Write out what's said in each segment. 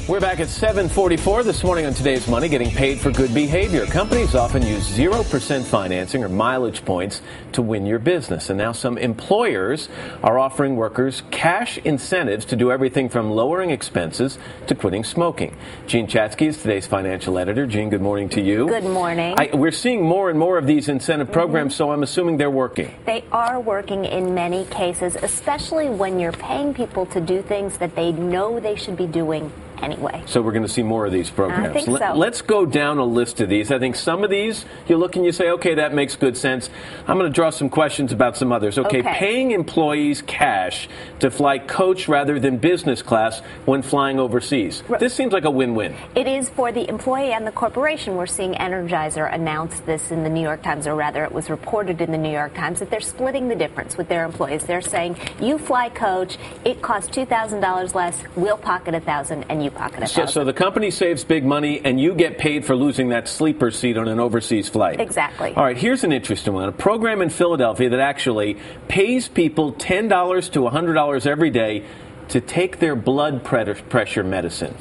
We're back at 7:44 this morning on Today's Money, getting paid for good behavior. Companies often use 0% financing or mileage points to win your business. And now some employers are offering workers cash incentives to do everything from lowering expenses to quitting smoking. Jean Chatzky is today's financial editor. Jean, good morning to you. Good morning. We're seeing more and more of these incentive programs, so I'm assuming they're working. They are working in many cases, especially when you're paying people to do things that they know they should be doing anyway. So we're going to see more of these programs. I think so. Let's go down a list of these. I think some of these, you look and you say, okay, that makes good sense. I'm going to draw some questions about some others. Okay. Paying employees cash to fly coach rather than business class when flying overseas. This seems like a win-win. It is for the employee and the corporation. We're seeing Energizer announce this in the New York Times, or rather it was reported in the New York Times, that they're splitting the difference with their employees. They're saying, you fly coach, it costs $2,000 less, we'll pocket $1,000 and you pocket $1,000. So the company saves big money and you get paid for losing that sleeper seat on an overseas flight. Exactly. All right, here's an interesting one. A program in Philadelphia that actually pays people $10 to $100 every day to take their blood pressure medicine.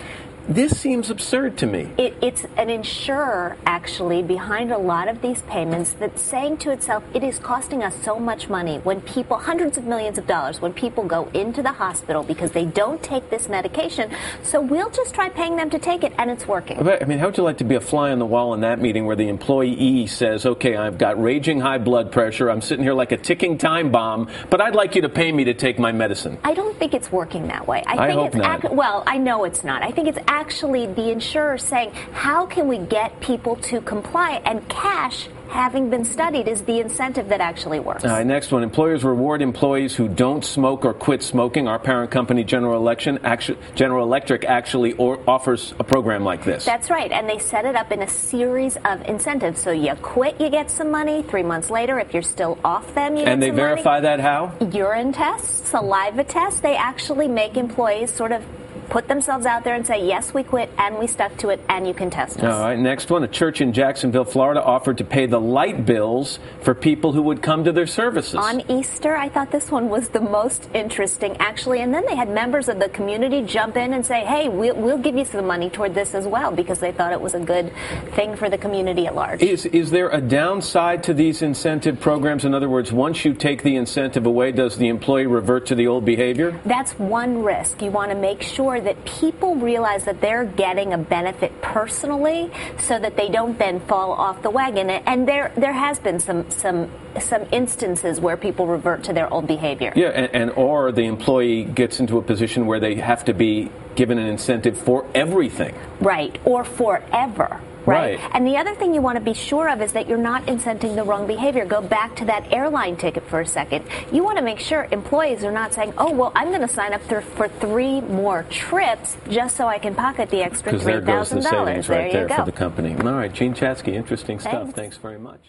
This seems absurd to me. It's an insurer, actually, behind a lot of these payments that's saying to itself, it is costing us so much money when people, hundreds of millions of dollars, when people go into the hospital because they don't take this medication, so we'll just try paying them to take it, and it's working. I mean, how would you like to be a fly on the wall in that meeting where the employee says, okay, I've got raging high blood pressure, I'm sitting here like a ticking time bomb, but I'd like you to pay me to take my medicine? I don't think it's working that way. I hope not. Well, I know it's not. I think it's actually the insurer saying, how can we get people to comply? And cash, having been studied, is the incentive that actually works. All right, next one. Employers reward employees who don't smoke or quit smoking. Our parent company, General Electric, actually offers a program like this. That's right, and they set it up in a series of incentives. So you quit, you get some money. 3 months later, if you're still off them, you get some money. And they verify that how? Urine tests, saliva tests. They actually make employees sort of put themselves out there and say, yes, we quit, and we stuck to it, and you can test us. All right, next one. A church in Jacksonville, Florida, offered to pay the light bills for people who would come to their services. On Easter, I thought this one was the most interesting, actually. And then they had members of the community jump in and say, hey, we'll give you some money toward this as well, because they thought it was a good thing for the community at large. Is there a downside to these incentive programs? In other words, once you take the incentive away, does the employee revert to the old behavior? That's one risk. You want to make sure that people realize that they're getting a benefit personally, so that they don't then fall off the wagon. And there has been some instances where people revert to their old behavior. Yeah, or the employee gets into a position where they have to be given an incentive for everything. Right, or forever. Right. And the other thing you want to be sure of is that you're not incenting the wrong behavior. Go back to that airline ticket for a second. You want to make sure employees are not saying, oh, well, I'm going to sign up for 3 more trips just so I can pocket the extra $3,000. Because there goes the savings right there you go. for the company. All right, Jean Chatzky, interesting stuff. Thanks very much.